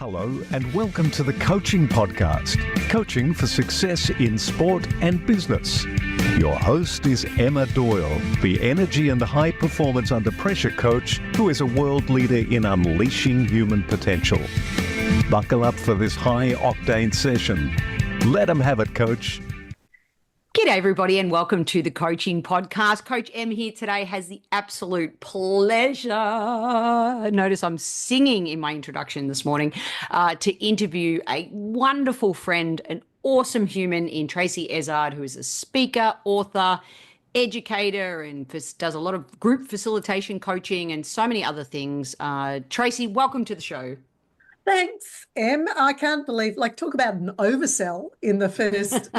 Hello and welcome to the Coaching Podcast, coaching for success in sport and business. Your host is Emma Doyle, the energy and high performance under pressure coach who is a world leader in unleashing human potential. Buckle up for this high octane session. Let them have it, coach. G'day everybody and welcome to the Coaching Podcast. Coach M here today has the absolute pleasure, notice I'm singing in my introduction this morning, to interview a wonderful friend, an awesome human in Tracey Ezard, who is a speaker, author, educator, and does a lot of group facilitation coaching and so many other things. Tracey, welcome to the show. Thanks, Em. I can't believe, talk about an oversell in the first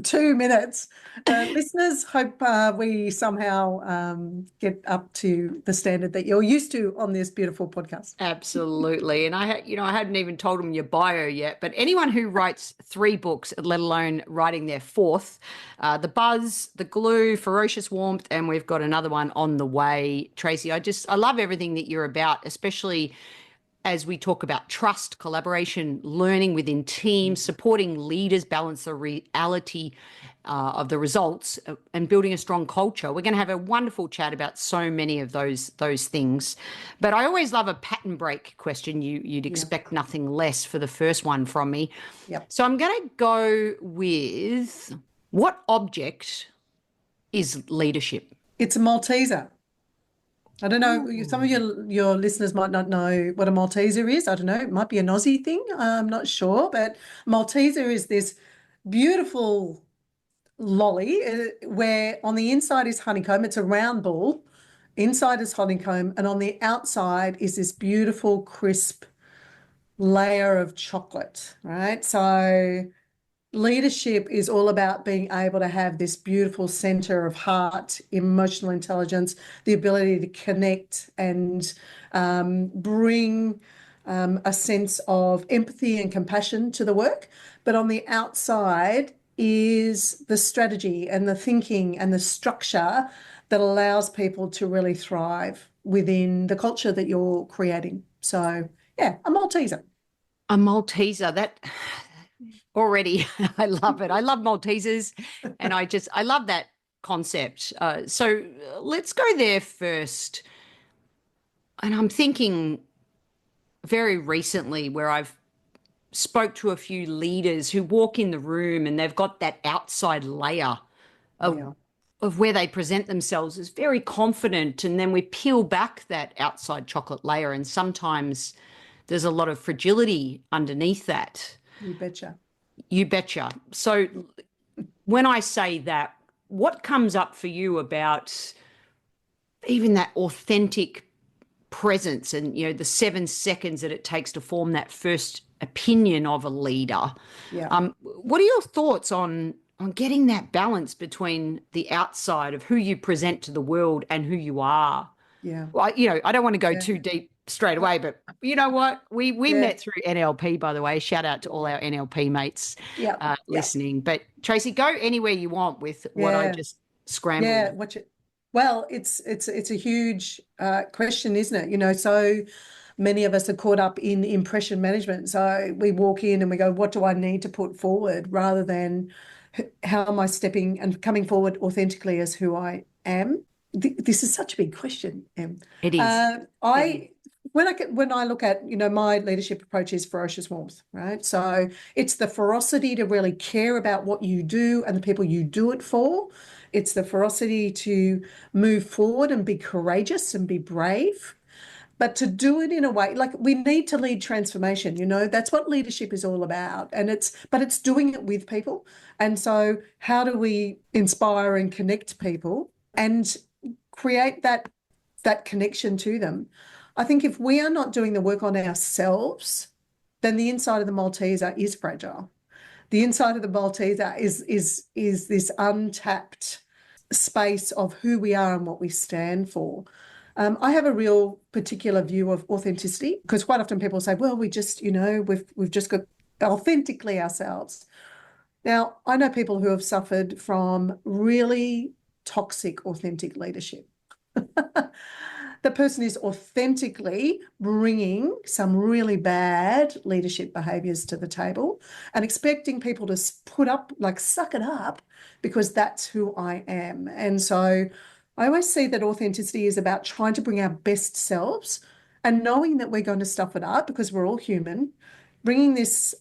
2 minutes. Listeners, hope we somehow get up to the standard that you're used to on this beautiful podcast. Absolutely. And I hadn't even told them your bio yet, but anyone who writes 3 books, let alone writing their 4th, The Buzz, The Glue, Ferocious Warmth, and we've got another one on the way. Tracey, I love everything that you're about, especially as we talk about trust, collaboration, learning within teams, supporting leaders, balance the reality of the results, and building a strong culture. We're going to have a wonderful chat about so many of those things. But I always love a pattern break question. You'd expect nothing less for the first one from me. Yep. So I'm going to go with, what object is leadership? It's a Malteser. I don't know, some of your listeners might not know what a Malteser is. I don't know, it might be an Aussie thing. I'm not sure, but Malteser is this beautiful lolly where on the inside is honeycomb. It's a round ball. Inside is honeycomb, and on the outside is this beautiful, crisp layer of chocolate, right? So leadership is all about being able to have this beautiful center of heart, emotional intelligence, the ability to connect and bring a sense of empathy and compassion to the work. But on the outside is the strategy and the thinking and the structure that allows people to really thrive within the culture that you're creating. So, yeah, a Malteser. A Malteser, that... Already, I love it. I love Maltesers, and I love that concept. So let's go there first. And I'm thinking very recently where I've spoke to a few leaders who walk in the room and they've got that outside layer of where they present themselves as very confident, and then we peel back that outside chocolate layer, and sometimes there's a lot of fragility underneath that. You betcha. You betcha. So when I say that, what comes up for you about even that authentic presence and, the 7 seconds that it takes to form that first opinion of a leader? Yeah. What are your thoughts on getting that balance between the outside of who you present to the world and who you are? Yeah. Well, I don't want to go too deep straight away, but you know what? We met through NLP, by the way. Shout out to all our NLP mates listening. But Tracey, go anywhere you want with what I just scrambled. Yeah, well, it's a huge question, isn't it? So many of us are caught up in impression management. So we walk in and we go, what do I need to put forward, rather than how am I stepping and coming forward authentically as who I am? This is such a big question, Em. It is. When I look at, my leadership approach is ferocious warmth, right? So it's the ferocity to really care about what you do and the people you do it for. It's the ferocity to move forward and be courageous and be brave, but to do it in a way, we need to lead transformation, that's what leadership is all about. And it's doing it with people. And so how do we inspire and connect people and create that connection to them? I think if we are not doing the work on ourselves, then the inside of the Malteser is fragile. The inside of the Malteser is this untapped space of who we are and what we stand for. I have a real particular view of authenticity, because quite often people say, well, we just, we've just got authentically ourselves. Now, I know people who have suffered from really toxic, authentic leadership. the person is authentically bringing some really bad leadership behaviors to the table and expecting people to put up, like suck it up, because that's who I am. And so I always see that authenticity is about trying to bring our best selves and knowing that we're going to stuff it up because we're all human, bringing this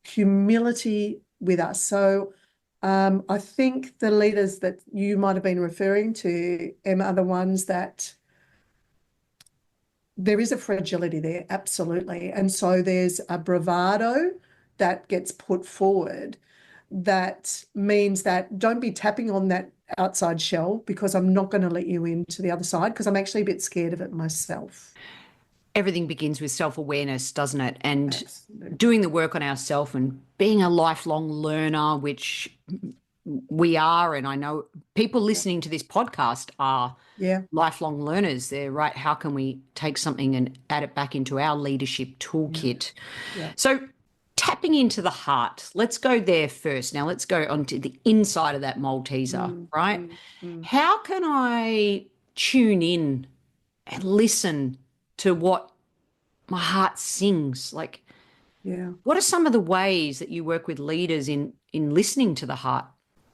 humility with us. So I think the leaders that you might have been referring to, Emma, are the ones that there is a fragility there, absolutely. And so there's a bravado that gets put forward that means that don't be tapping on that outside shell because I'm not going to let you into the other side because I'm actually a bit scared of it myself. Everything begins with self-awareness, doesn't it? And Absolutely. doing the work on ourselves and being a lifelong learner, which we are, and I know people listening to this podcast are lifelong learners. They're right. How can we take something and add it back into our leadership toolkit? Yeah. So tapping into the heart, let's go there first. Now let's go onto the inside of that Malteser, right? How can I tune in and listen to what my heart sings? Like, what are some of the ways that you work with leaders in listening to the heart?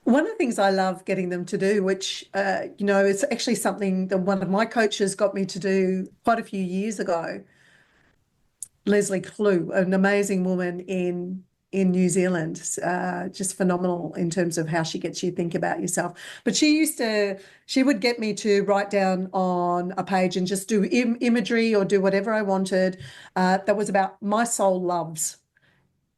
One of the things I love getting them to do, which, it's actually something that one of my coaches got me to do quite a few years ago, Leslie Clue, an amazing woman in New Zealand, just phenomenal in terms of how she gets you to think about yourself. But she would get me to write down on a page and just do imagery or do whatever I wanted that was about my soul loves.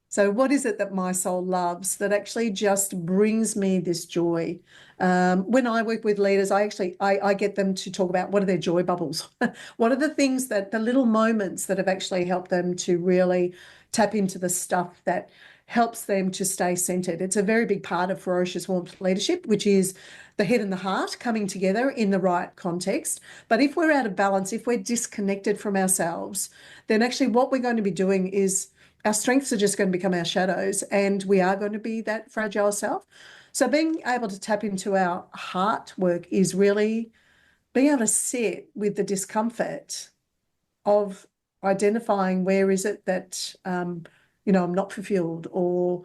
So what is it that my soul loves that actually just brings me this joy? When I work with leaders, I get them to talk about what are their joy bubbles? What are the things that the little moments that have actually helped them to really tap into the stuff that helps them to stay centered? It's a very big part of Ferocious Warmth leadership, which is the head and the heart coming together in the right context. But if we're out of balance, if we're disconnected from ourselves, then actually what we're going to be doing is our strengths are just going to become our shadows and we are going to be that fragile self. So being able to tap into our heart work is really being able to sit with the discomfort of identifying where is it that, I'm not fulfilled, or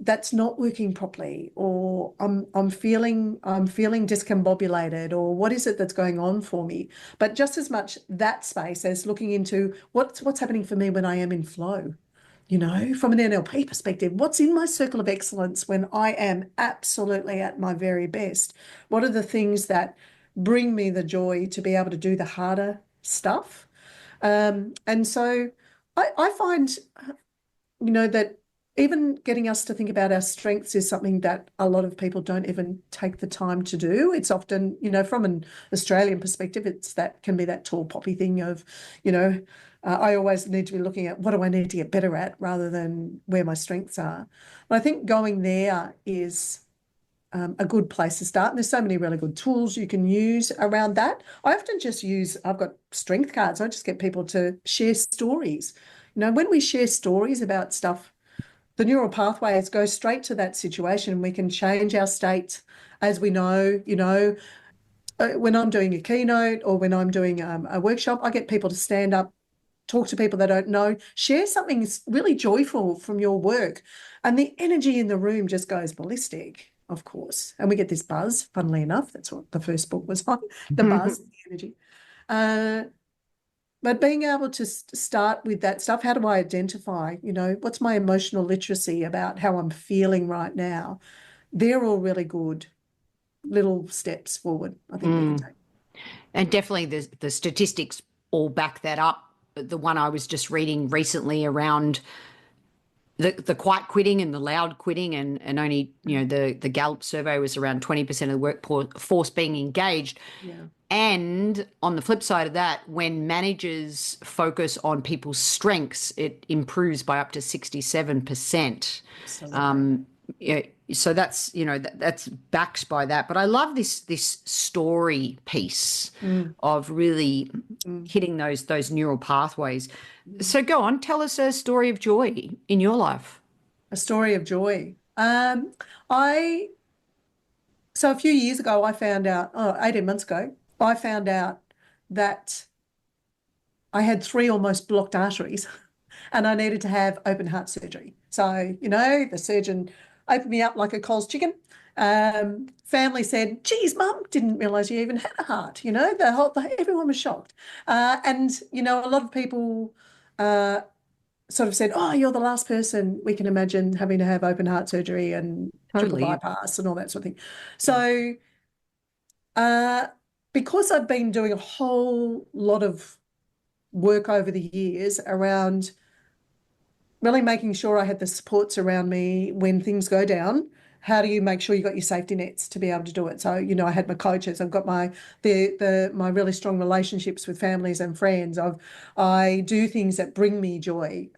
that's not working properly, or I'm feeling discombobulated, or what is it that's going on for me? But just as much that space as looking into what's happening for me when I am in flow. From an NLP perspective, what's in my circle of excellence when I am absolutely at my very best? What are the things that bring me the joy to be able to do the harder stuff? And so I find, that even getting us to think about our strengths is something that a lot of people don't even take the time to do. It's often, from an Australian perspective, can be that tall poppy thing of, I always need to be looking at what do I need to get better at rather than where my strengths are. But I think going there is a good place to start. And there's so many really good tools you can use around that. I often just I've got strength cards. I just get people to share stories. When we share stories about stuff, the neural pathways go straight to that situation. We can change our state as we know, when I'm doing a keynote or when I'm doing a workshop, I get people to stand up, talk to people they don't know, share something really joyful from your work. And the energy in the room just goes ballistic, of course. And we get this buzz, funnily enough. That's what the first book was on, the buzz, the energy. But being able to start with that stuff, how do I identify, what's my emotional literacy about how I'm feeling right now? They're all really good little steps forward, I think we can take. And definitely the statistics all back that up. The one I was just reading recently around the quiet quitting and the loud quitting, and only, the Gallup survey was around 20% of the workforce being engaged. Yeah. And on the flip side of that, when managers focus on people's strengths, it improves by up to 67%. So that's, that's backed by that. But I love this story piece of really hitting those neural pathways. So go on, tell us a story of joy in your life. A story of joy. So a few years ago, I found out, 18 months ago, I found out that I had 3 almost blocked arteries and I needed to have open heart surgery. So, the surgeon opened me up like a Coles chicken. Family said, geez, Mum, didn't realise you even had a heart. Everyone was shocked. And a lot of people sort of said, oh, you're the last person we can imagine having to have open heart surgery and triple bypass and all that sort of thing. So because I've been doing a whole lot of work over the years around really making sure I had the supports around me when things go down. How do you make sure you got your safety nets to be able to do it? So, I had my coaches, I've got my really strong relationships with families and friends. I do things that bring me joy.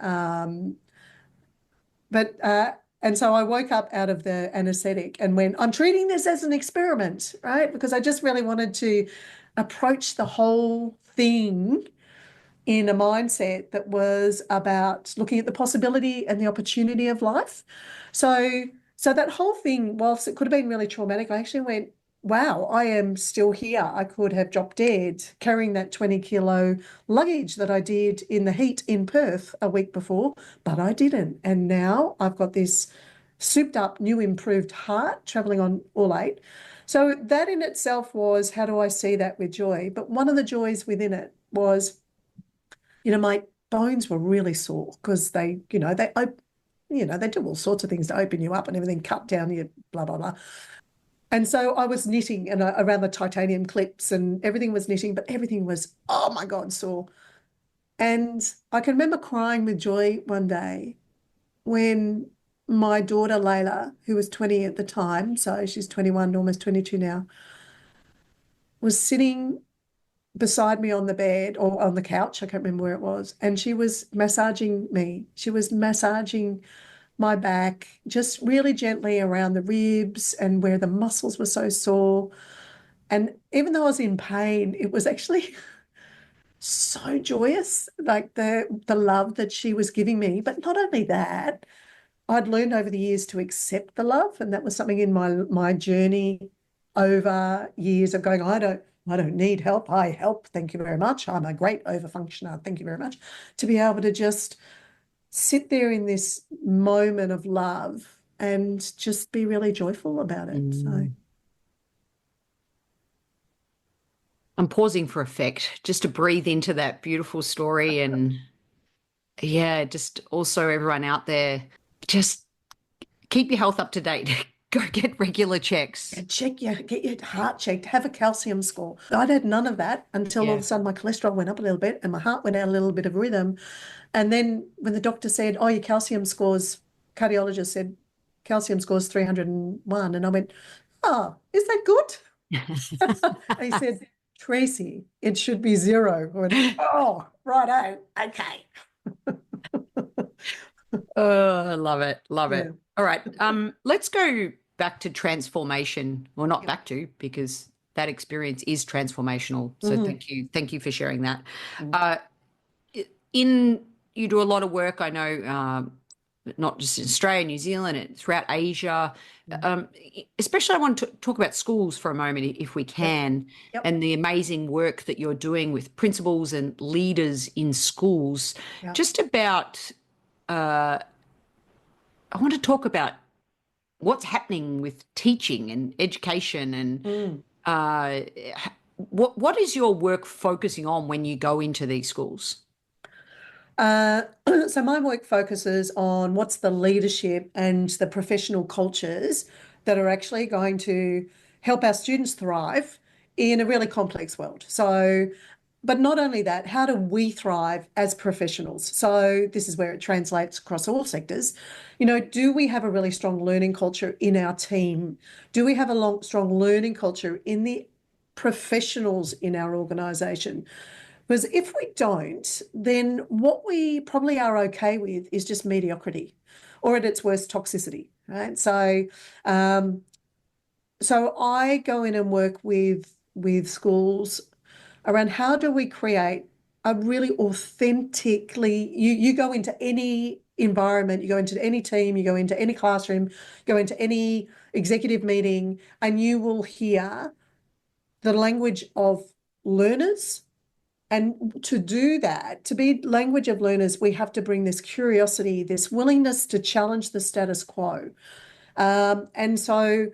And so I woke up out of the anesthetic and went, I'm treating this as an experiment, right? Because I just really wanted to approach the whole thing in a mindset that was about looking at the possibility and the opportunity of life. So that whole thing, whilst it could have been really traumatic, I actually went, wow, I am still here. I could have dropped dead carrying that 20-kilo luggage that I did in the heat in Perth a week before, but I didn't. And now I've got this souped up, new, improved heart traveling on all 8. So that in itself was, how do I see that with joy? But one of the joys within it was, my bones were really sore because they do all sorts of things to open you up and everything, cut down your blah, blah, blah. And so I was knitting and around the titanium clips and everything was knitting, but everything was, oh my God, sore. And I can remember crying with joy one day when my daughter Layla, who was 20 at the time, so she's 21, almost 22 now, was sitting beside me on the bed or on the couch, I can't remember where it was, and she was massaging me. She was massaging my back, just really gently around the ribs and where the muscles were so sore. And even though I was in pain, it was actually so joyous, like the love that she was giving me. But not only that, I'd learned over the years to accept the love, and that was something in my journey over years of going, I don't need help. I help. Thank you very much. I'm a great overfunctioner. Thank you very much. To be able to just sit there in this moment of love and just be really joyful about it. So I'm pausing for effect just to breathe into that beautiful story. And yeah, just also everyone out there, just keep your health up to date. Go get regular checks. Get your heart checked, have a calcium score. I'd had none of that until all of a sudden my cholesterol went up a little bit and my heart went out a little bit of rhythm. And then when the doctor said, oh, your calcium scores, cardiologist said, calcium scores 301. And I went, oh, is that good? And he said, Tracey, it should be 0. I went, oh, righto, okay. Oh, I love it. Love it. Yeah. All right. Let's go back to transformation. Well, not back to, because that experience is transformational. So thank you for sharing that. You do a lot of work, I know, not just in Australia, New Zealand, and throughout Asia. Especially I want to talk about schools for a moment, if we can, and the amazing work that you're doing with principals and leaders in schools. Just about, I want to talk about what's happening with teaching and education, and what is your work focusing on when you go into these schools? So my work focuses on what's the leadership and the professional cultures that are actually going to help our students thrive in a really complex world. So, but not only that, how do we thrive as professionals? So this is where it translates across all sectors. Do we have a really strong learning culture in our team? Do we have a strong learning culture in the professionals in our organisation? Because if we don't, then what we probably are okay with is just mediocrity, or at its worst, toxicity, right? So, so I go in and work with schools around how do we create a really authentically, you go into any environment, you go into any team, you go into any classroom, go into any executive meeting, and you will hear the language of learners And to do that, to be language of learners, we have to bring this curiosity, this willingness to challenge the status quo. And so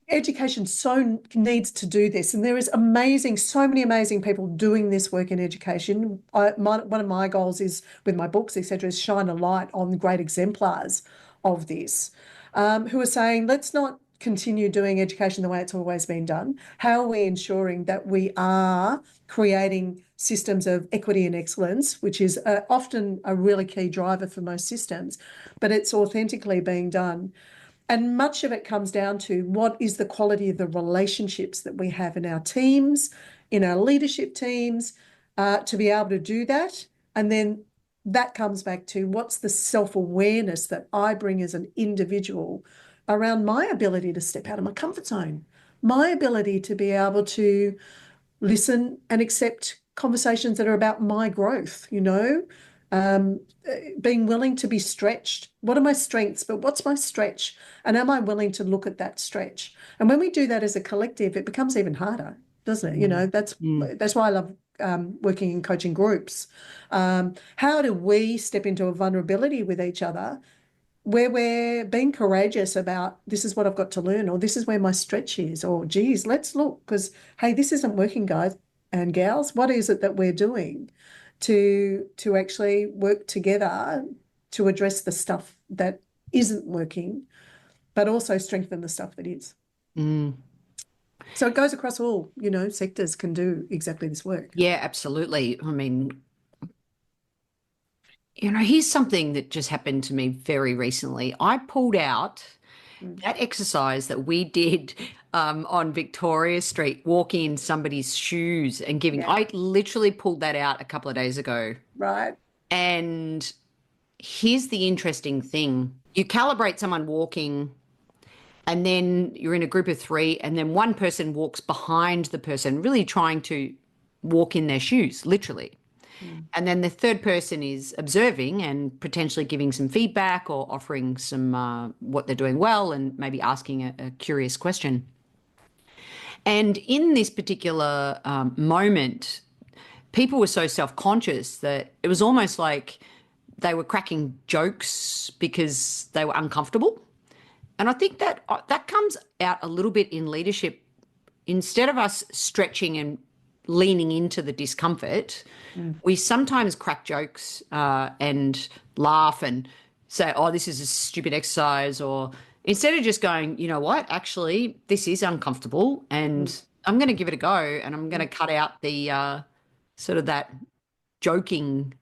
education so needs to do this. And there is so many amazing people doing this work in education. One of my goals is, with my books, etc., is shine a light on great exemplars of this, who are saying, let's not continue doing education the way it's always been done. How are we ensuring that we are creating systems of equity and excellence, which is often a really key driver for most systems, but it's authentically being done. And much of it comes down to what is the quality of the relationships that we have in our teams, in our leadership teams, to be able to do that. And then that comes back to what's the self-awareness that I bring as an individual around my ability to step out of my comfort zone, my ability to be able to listen and accept conversations that are about my growth, being willing to be stretched. What are my strengths, but what's my stretch? And am I willing to look at that stretch? And when we do that as a collective, it becomes even harder, doesn't it? That's why I love working in coaching groups. How do we step into a vulnerability with each other where we're being courageous about, this is what I've got to learn, or this is where my stretch is, or geez, let's look, because, hey, this isn't working, guys and gals. What is it that we're doing to actually work together to address the stuff that isn't working, but also strengthen the stuff that is? So it goes across all, sectors can do exactly this work. Yeah, absolutely. I mean, here's something that just happened to me very recently. I pulled out that exercise that we did on Victoria Street, walking in somebody's shoes and giving. I literally pulled that out a couple of days ago. Right. And here's the interesting thing. You calibrate someone walking, and then you're in a group of three, and then one person walks behind the person, really trying to walk in their shoes, literally. And then the third person is observing and potentially giving some feedback or offering some what they're doing well, and maybe asking a curious question. And in this particular moment, people were so self-conscious that it was almost like they were cracking jokes because they were uncomfortable. And I think that comes out a little bit in leadership. Instead of us stretching and leaning into the discomfort, we sometimes crack jokes and laugh and say, oh, this is a stupid exercise, or instead of just going, you know what, actually, this is uncomfortable and I'm going to give it a go, and I'm going to cut out the sort of that joking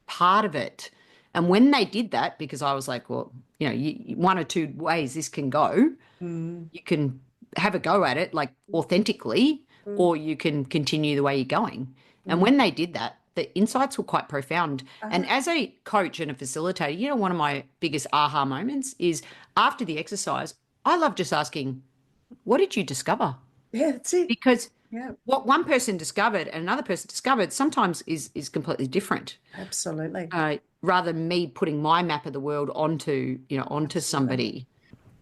part of it. And when they did that, because I was like, well, one or two ways this can go. You can have a go at it, like authentically, or you can continue the way you're going. And when they did that, the insights were quite profound. And as a coach and a facilitator, one of my biggest aha moments is after the exercise, I love just asking, what did you discover? Yeah, that's it. Because what one person discovered and another person discovered sometimes is completely different. Absolutely. Rather than me putting my map of the world onto somebody.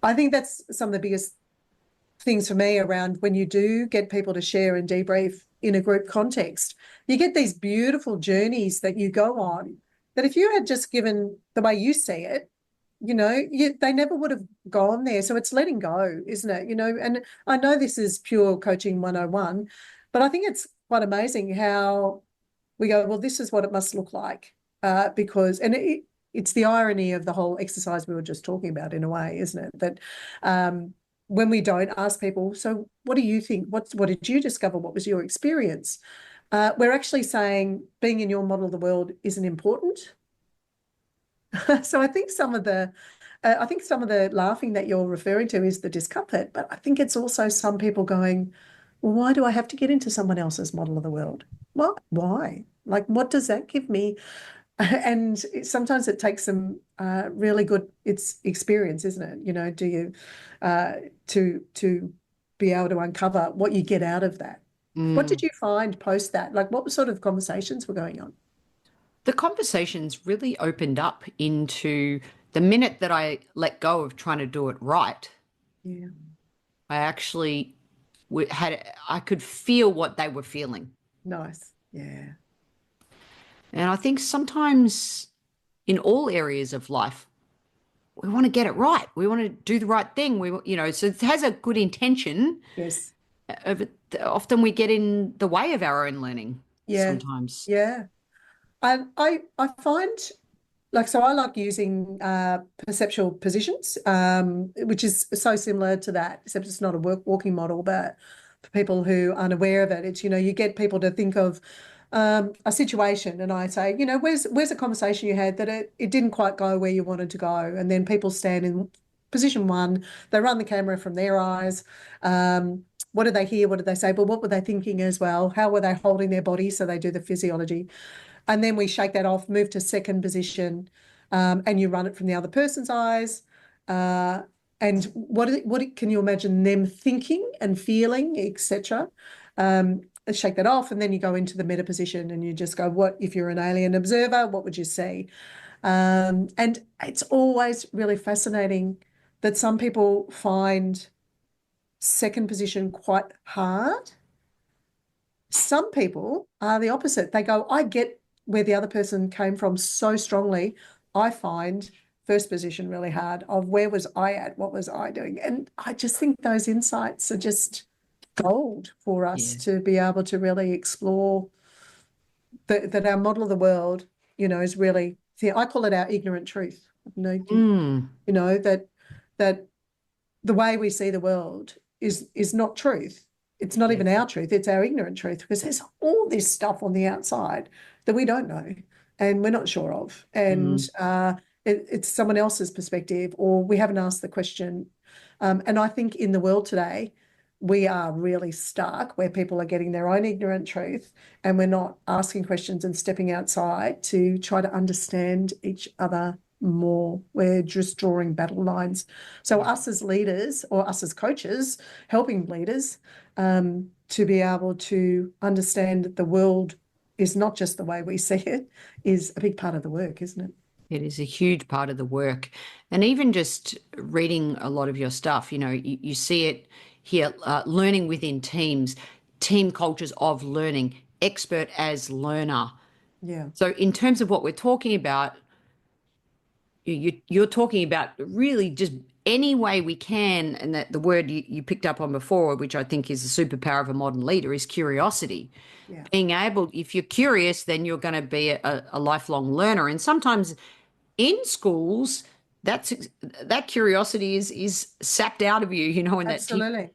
I think that's some of the biggest things for me around when you do get people to share and debrief in a group context. You get these beautiful journeys that you go on that if you had just given the way you see it, they never would have gone there. So it's letting go, isn't it? And I know this is pure coaching 101, but I think it's quite amazing how we go, well, this is what it must look like, because it's the irony of the whole exercise we were just talking about in a way, isn't it? That when we don't ask people, so what do you think? What did you discover? What was your experience? We're actually saying being in your model of the world isn't important. So I think some of the laughing that you're referring to is the discomfort, but I think it's also some people going, well, why do I have to get into someone else's model of the world? What? Why? Like, what does that give me? And sometimes it takes some really good experience, isn't it? Do you to be able to uncover what you get out of that? What did you find post that? Like, what sort of conversations were going on? The conversations really opened up into the minute that I let go of trying to do it right. Yeah, I actually I could feel what they were feeling. nice. Yeah. And I think sometimes in all areas of life, we want to get it right. We want to do the right thing. So it has a good intention. Yes. But often we get in the way of our own learning Yeah. sometimes. Yeah. I find like, so I like using perceptual positions, which is so similar to that, except it's not a walking model, but for people who aren't aware of it, it's, you get people to think of a situation, and I say, where's a conversation you had that it didn't quite go where you wanted to go, and then people stand in position one, they run the camera from their eyes. What did they hear? What did they say? But what were they thinking as well? How were they holding their body? So they do the physiology. And then we shake that off, move to second position, and you run it from the other person's eyes. And what can you imagine them thinking and feeling, etc. Shake that off, and then you go into the meta position, and you just go, what if you're an alien observer? What would you see? And it's always really fascinating that some people find second position quite hard. Some people are the opposite. They go, I get where the other person came from so strongly. I find first position really hard, of where was I at? What was I doing? And I just think those insights are just gold for us to be able to really explore that our model of the world, is really, I call it our ignorant truth. That the way we see the world is not truth. It's not even our truth, it's our ignorant truth, because there's all this stuff on the outside that we don't know and we're not sure of. And it's someone else's perspective, or we haven't asked the question. And I think in the world today, we are really stuck where people are getting their own ignorant truth, and we're not asking questions and stepping outside to try to understand each other more. We're just drawing battle lines. So us as leaders, or us as coaches, helping leaders to be able to understand that the world is not just the way we see it, is a big part of the work, isn't it? It is a huge part of the work. And even just reading a lot of your stuff, you see it here, learning within teams, team cultures of learning, expert as learner. Yeah. So in terms of what we're talking about, you're talking about really just any way we can, and that the word you picked up on before, which I think is the superpower of a modern leader, is curiosity. Yeah. Being able, if you're curious, then you're going to be a lifelong learner. And sometimes in schools, that curiosity is sapped out of you, and Absolutely.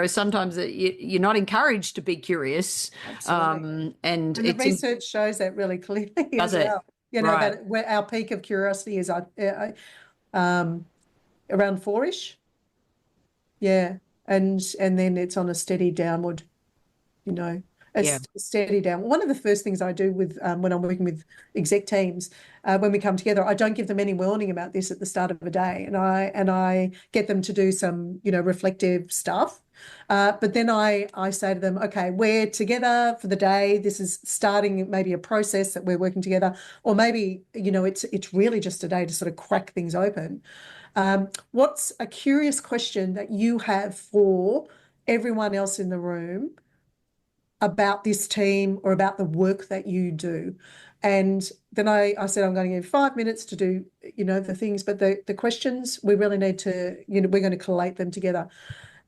Sometimes you're not encouraged to be curious. Absolutely. And the research shows that really clearly as well. Right. That where our peak of curiosity is around four-ish. Yeah. And then it's on a steady downward, steady down. One of the first things I do with when I'm working with exec teams, when we come together, I don't give them any warning about this at the start of a day, and I get them to do some reflective stuff. But then I say to them, okay, we're together for the day. This is starting maybe a process that we're working together, or maybe it's really just a day to sort of crack things open. What's a curious question that you have for everyone else in the room about this team or about the work that you do? And then I said, I'm going to give 5 minutes to do, the things, but the questions, we really need to, we're going to collate them together.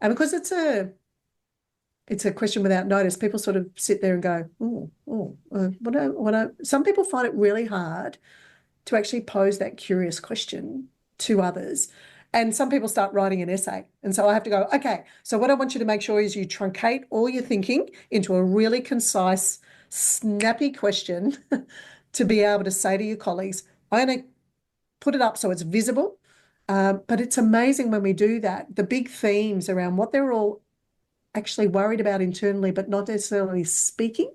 And because it's a question without notice, people sort of sit there and go, some people find it really hard to actually pose that curious question to others. And some people start writing an essay. And so I have to go, okay, so what I want you to make sure is you truncate all your thinking into a really concise, snappy question to be able to say to your colleagues, I'm going to put it up so it's visible. But it's amazing when we do that, the big themes around what they're all actually worried about internally, but not necessarily speaking,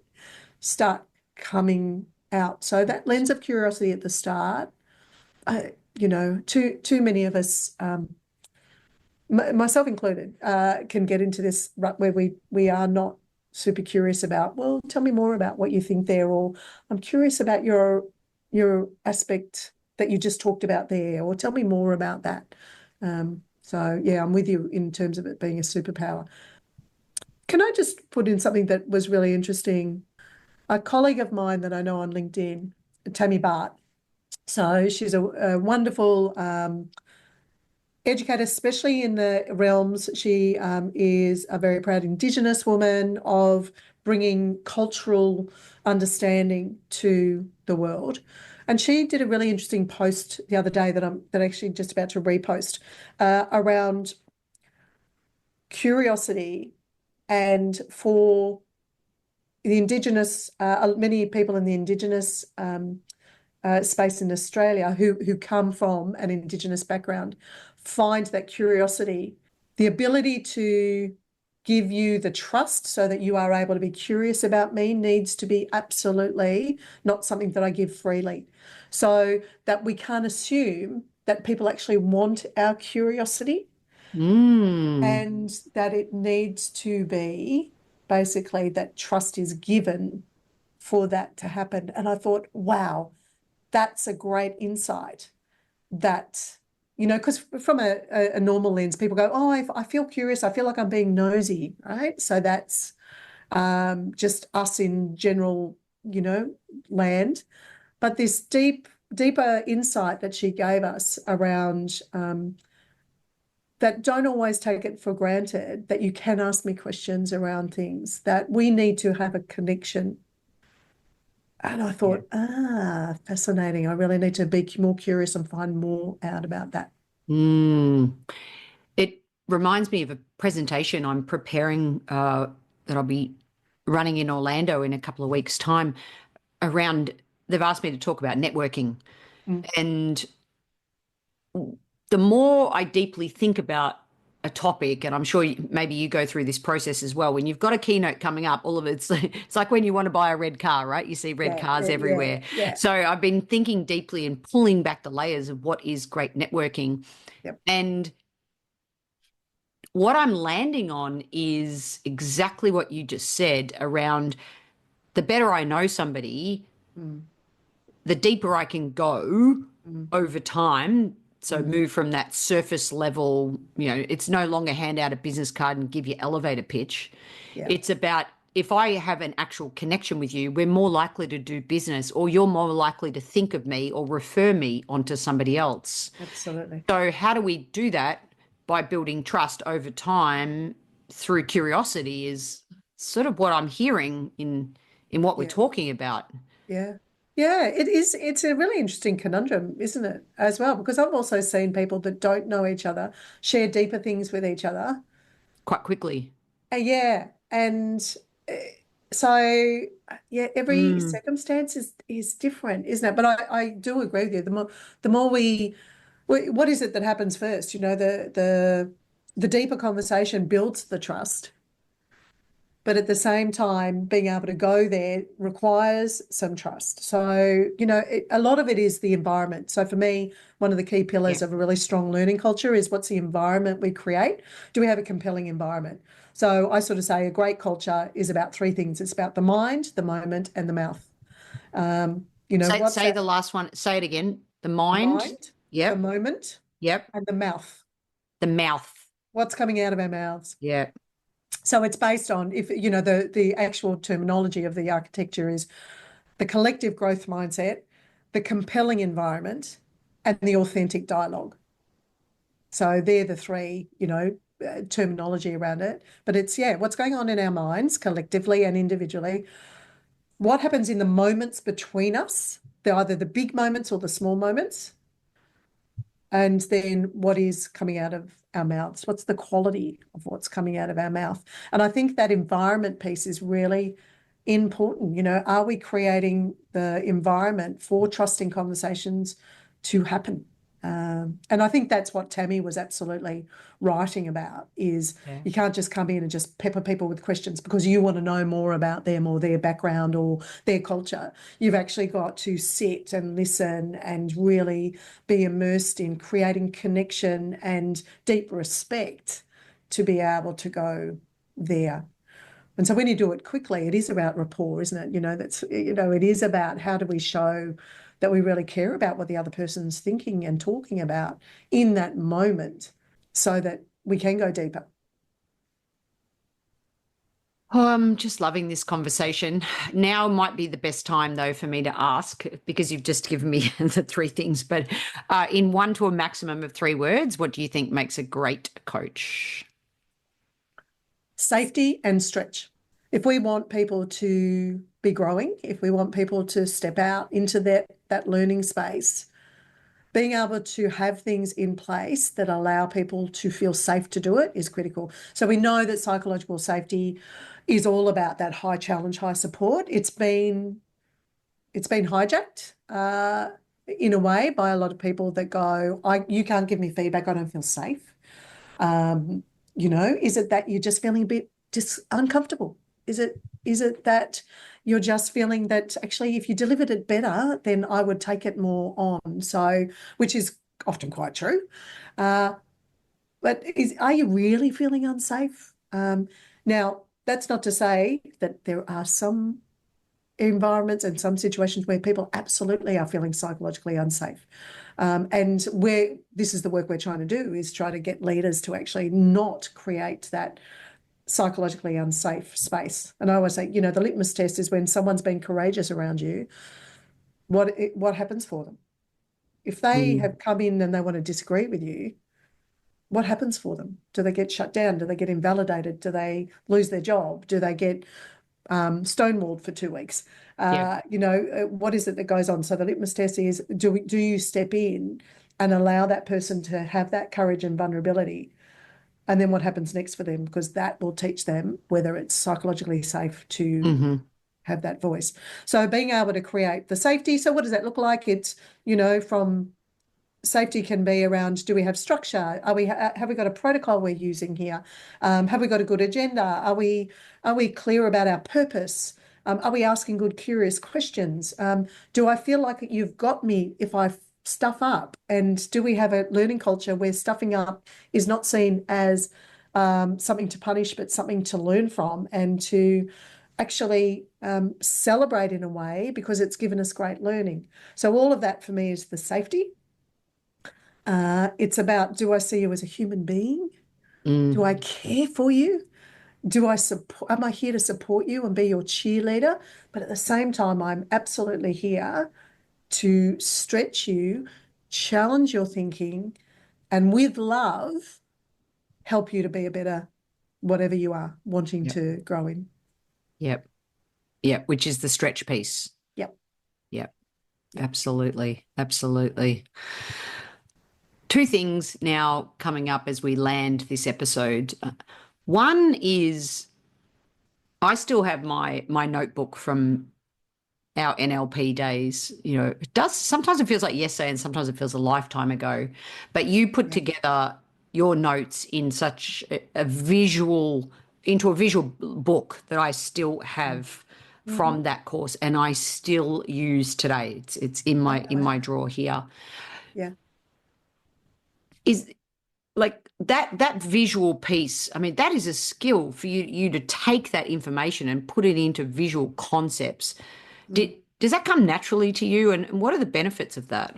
start coming out. So that lens of curiosity at the start, too many of us, myself included, can get into this rut where we are not super curious about, well, tell me more about what you think there, or I'm curious about your aspect that you just talked about there, or tell me more about that. So yeah, I'm with you in terms of it being a superpower. Can I just put in something that was really interesting? a colleague of mine that I know on LinkedIn, Tammy Bart. So she's a wonderful educator, especially in the realms. She is a very proud Indigenous woman of bringing cultural understanding to the world. And she did a really interesting post the other day that I'm actually just about to repost around curiosity, and for the Indigenous, many people in the Indigenous space in Australia who come from an Indigenous background find that curiosity, the ability to give you the trust so that you are able to be curious about me, needs to be absolutely not something that I give freely. So that we can't assume that people actually want our curiosity, and that it needs to be basically that trust is given for that to happen. And I thought, wow, that's a great insight. That, because from a normal lens, people go, oh, I feel curious. I feel like I'm being nosy, right? So that's just us in general, land. But this deeper insight that she gave us around that don't always take it for granted, that you can ask me questions around things, that we need to have a connection. And I thought, fascinating. I really need to be more curious and find more out about that. It reminds me of a presentation I'm preparing that I'll be running in Orlando in a couple of weeks' time around, they've asked me to talk about networking. And the more I deeply think about a topic, and I'm sure maybe you go through this process as well, when you've got a keynote coming up, all of it's like when you want to buy a red car, right? You see red cars everywhere. Yeah. So I've been thinking deeply and pulling back the layers of what is great networking. And what I'm landing on is exactly what you just said around the better I know somebody, the deeper I can go over time. So move from that surface level, it's no longer hand out a business card and give you elevator pitch. It's about, if I have an actual connection with you, we're more likely to do business, or you're more likely to think of me or refer me onto somebody else. Absolutely. So how do we do that? By building trust over time through curiosity is sort of what I'm hearing in what we're talking about. Yeah, it is. It's a really interesting conundrum, isn't it, as well? Because I've also seen people that don't know each other share deeper things with each other quite quickly. And so every circumstance is different, isn't it? But I do agree with you. The more what is it that happens first? The deeper conversation builds the trust. But at the same time, being able to go there requires some trust. So, a lot of it is the environment. So for me, one of the key pillars of a really strong learning culture is, what's the environment we create? Do we have a compelling environment? So I sort of say a great culture is about three things. It's about the mind, the moment, and the mouth. Say the last one. Say it again. The mind. The moment. And the mouth. The mouth. What's coming out of our mouths? Yeah. So it's based on, if the actual terminology of the architecture is the collective growth mindset, the compelling environment, and the authentic dialogue. So they're the three, terminology around it. But it's, what's going on in our minds collectively and individually. What happens in the moments between us? They're either the big moments or the small moments. And then what is coming out of our mouths? What's the quality of what's coming out of our mouth? And I think that environment piece is really important. Are we creating the environment for trusting conversations to happen? And I think that's what Tammy was absolutely writing about, is you can't just come in and just pepper people with questions because you want to know more about them or their background or their culture. You've actually got to sit and listen and really be immersed in creating connection and deep respect to be able to go there. And so when you do it quickly, it is about rapport, isn't it? It is about, how do we show that we really care about what the other person's thinking and talking about in that moment, so that we can go deeper. Oh, I'm just loving this conversation. Now might be the best time, though, for me to ask because you've just given me the three things. But in one to a maximum of three words, what do you think makes a great coach? Safety and stretch. If we want people to be growing, if we want people to step out into that learning space, being able to have things in place that allow people to feel safe to do it is critical. So we know that psychological safety is all about that high challenge, high support. It's been hijacked in a way by a lot of people that go, you can't give me feedback, I don't feel safe. Is it that you're just feeling a bit uncomfortable? Is it that you're just feeling that actually if you delivered it better, then I would take it more on? So, which is often quite true. But are you really feeling unsafe? Now, that's not to say that there are some environments and some situations where people absolutely are feeling psychologically unsafe. And this is the work we're trying to do, is try to get leaders to actually not create that psychologically unsafe space. And I always say, the litmus test is when someone's been courageous around you, what happens for them? If they have come in and they want to disagree with you, what happens for them? Do they get shut down? Do they get invalidated? Do they lose their job? Do they get stonewalled for 2 weeks? What is it that goes on? So the litmus test is, do you step in and allow that person to have that courage and vulnerability? And then what happens next for them? Because that will teach them whether it's psychologically safe to have that voice. So being able to create the safety. So what does that look like? It's, from safety can be around, do we have structure? Have we got a protocol we're using here? Have we got a good agenda? Are we clear about our purpose? Are we asking good, curious questions? Do I feel like you've got me if I stuff up? And do we have a learning culture where stuffing up is not seen as something to punish, but something to learn from and to actually celebrate in a way because it's given us great learning? So all of that for me is the safety. It's about, do I see you as a human being? Do I care for you? Am I here to support you and be your cheerleader? But at the same time, I'm absolutely here to stretch you, challenge your thinking, and with love, help you to be a better whatever you are wanting to grow in. Yep. Which is the stretch piece. Yep. Absolutely. Two things now coming up as we land this episode. One is I still have my notebook from our NLP days. Sometimes it feels like yesterday and sometimes it feels a lifetime ago. But you put together your notes in such a visual book that I still have from that course and I still use today. It's in my drawer here. Yeah. Is like that visual piece. I mean, that is a skill for you to take that information and put it into visual concepts. Does that come naturally to you, and what are the benefits of that?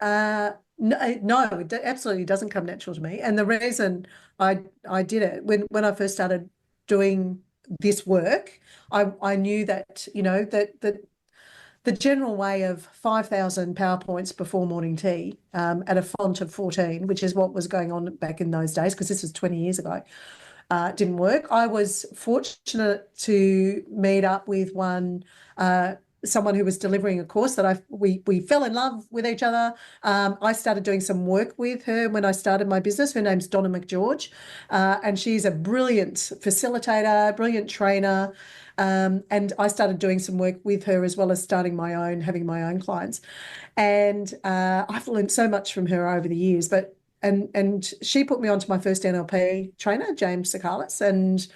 No, it absolutely doesn't come natural to me. And the reason I did it when I first started doing this work, I knew that that the general way of 5,000 PowerPoints before morning tea at a font of 14, which is what was going on back in those days, because this was 20 years ago, didn't work. I was fortunate to meet up with someone who was delivering a course that we fell in love with each other. I started doing some work with her when I started my business. Her name's Donna McGeorge, and she's a brilliant facilitator, brilliant trainer. And I started doing some work with her as well as having my own clients. And I've learned so much from her over the years. And she put me onto my first NLP trainer, James Sakalis. And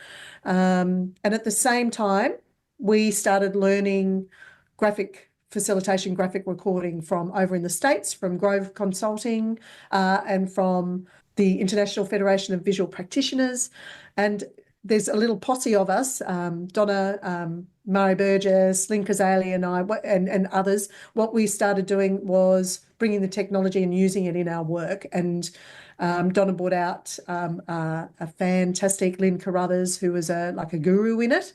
at the same time, we started learning graphic facilitation, graphic recording from over in the States, from Grove Consulting, and from the International Federation of Visual Practitioners. And there's a little posse of us, Donna, Murray Burgess, Lynn Kazali and I, and others. What we started doing was bringing the technology and using it in our work. And Donna brought out a fantastic Lynn Carruthers, who was like a guru in it,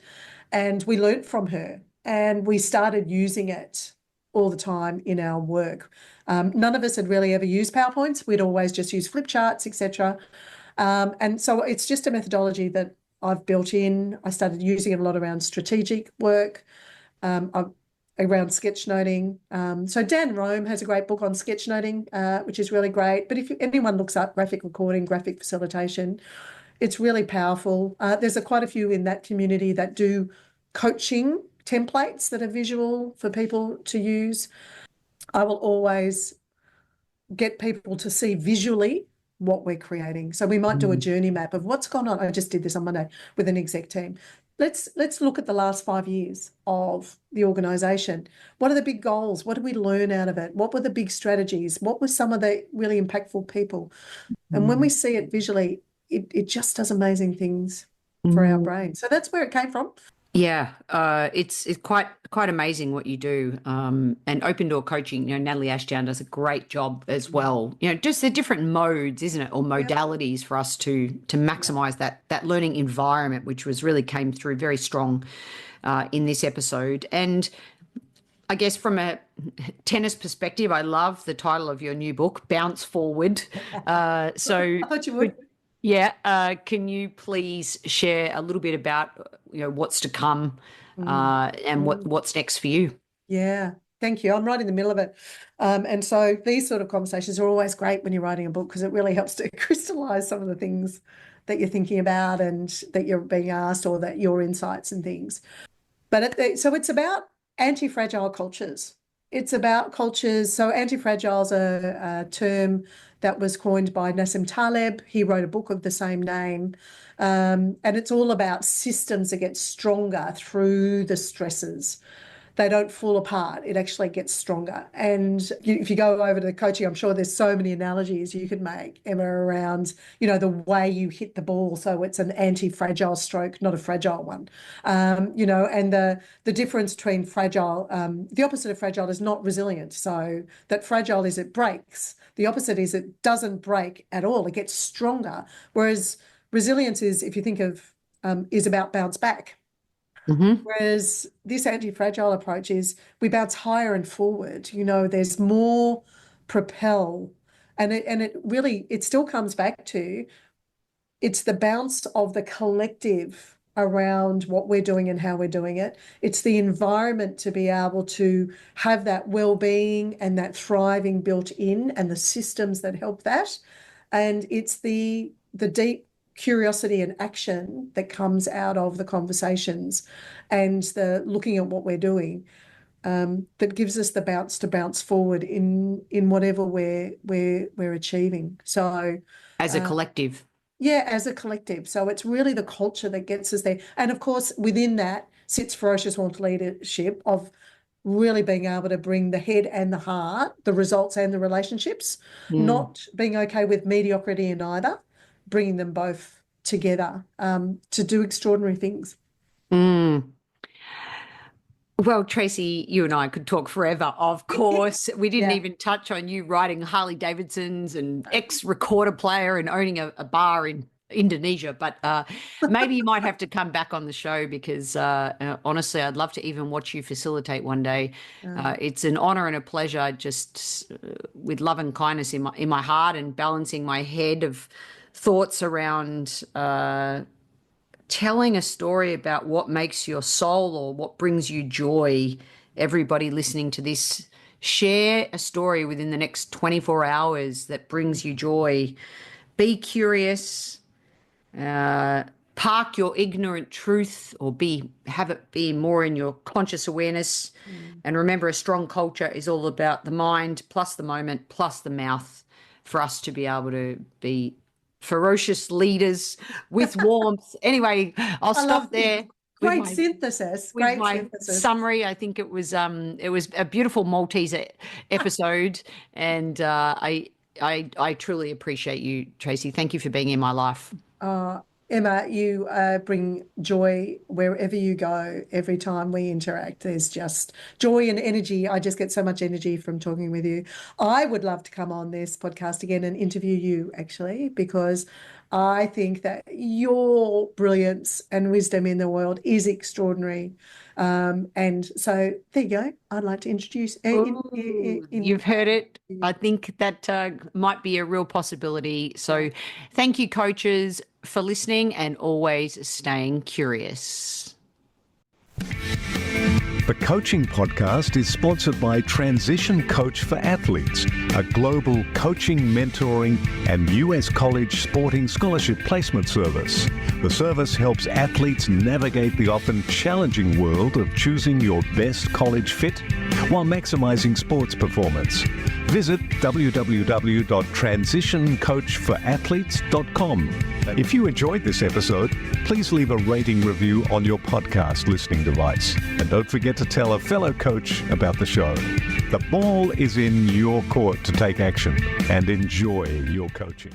and we learnt from her and we started using it all the time in our work. None of us had really ever used PowerPoints. We'd always just used flip charts, etc. And so it's just a methodology that I've built in. I started using it a lot around strategic work, around sketchnoting. So Dan Rome has a great book on sketchnoting, which is really great. But if anyone looks up graphic recording, graphic facilitation, it's really powerful. There's quite a few in that community that do coaching templates that are visual for people to use. I will always get people to see visually what we're creating. So we might do a journey map of what's gone on. I just did this on Monday with an exec team. Let's look at the last 5 years of the organisation. What are the big goals? What did we learn out of it? What were the big strategies? What were some of the really impactful people? And when we see it visually, it just does amazing things for our brain. So that's where it came from. Yeah, it's quite amazing what you do. And open door coaching, Natalie Ashdown does a great job as well. Just the different modes, isn't it, or modalities for us to maximize that learning environment, which really came through very strong in this episode. And I guess from a tennis perspective, I love the title of your new book, Bounce Forward. So I thought you would. Yeah. Can you please share a little bit about what's to come and what's next for you? Yeah, thank you. I'm right in the middle of it. And so these sort of conversations are always great when you're writing a book, because it really helps to crystallize some of the things that you're thinking about and that you're being asked, or that your insights and things. But so it's about anti-fragile cultures. It's about cultures. So anti-fragile is a term that was coined by Nassim Taleb. He wrote a book of the same name. And it's all about systems that get stronger through the stresses. They don't fall apart. It actually gets stronger. And if you go over to the coaching, I'm sure there's so many analogies you could make, Emma, around, the way you hit the ball. So it's an anti-fragile stroke, not a fragile one. And the difference between fragile, the opposite of fragile is not resilient. So that fragile is it breaks. The opposite is it doesn't break at all. It gets stronger. Whereas resilience is, if you think of, is about bounce back. Whereas this anti-fragile approach is we bounce higher and forward. There's more propel, and it still comes back to, it's the bounce of the collective around what we're doing and how we're doing it. It's the environment to be able to have that well-being and that thriving built in, and the systems that help that. And it's the deep curiosity and action that comes out of the conversations and the looking at what we're doing, that gives us the bounce to bounce forward in whatever we're achieving. So as a collective. Yeah, as a collective. So it's really the culture that gets us there. And of course, within that sits Ferocious Warmth leadership of really being able to bring the head and the heart, the results and the relationships, not being okay with mediocrity in either, bringing them both together to do extraordinary things. Well, Tracey, you and I could talk forever, of course. We didn't even touch on you riding Harley Davidsons and ex-recorder player and owning a bar in Indonesia. But maybe you might have to come back on the show, because honestly, I'd love to even watch you facilitate one day. It's an honor and a pleasure, just with love and kindness in my heart, and balancing my head of thoughts around telling a story about what makes your soul or what brings you joy. Everybody listening to this, share a story within the next 24 hours that brings you joy. Be curious, park your ignorant truth, or have it be more in your conscious awareness. And remember, a strong culture is all about the mind plus the moment plus the mouth, for us to be able to be ferocious leaders with warmth. Anyway, I'll stop there. Great synthesis. With my summary, I think it was a beautiful Malteser episode, and I truly appreciate you, Tracey. Thank you for being in my life. Emma, you bring joy wherever you go. Every time we interact, there's just joy and energy. I just get so much energy from talking with you. I would love to come on this podcast again and interview you, actually, because I think that your brilliance and wisdom in the world is extraordinary. And so there you go. I'd like to introduce. You've heard it. I think that might be a real possibility. So thank you, coaches, for listening and always staying curious. The Coaching Podcast is sponsored by Transition Coach for Athletes, a global coaching, mentoring, and US college sporting scholarship placement service. The service helps athletes navigate the often challenging world of choosing your best college fit while maximizing sports performance. Visit www.transitioncoachforathletes.com. If you enjoyed this episode, please leave a rating review on your podcast listening device. And don't forget to tell a fellow coach about the show. The ball is in your court to take action and enjoy your coaching.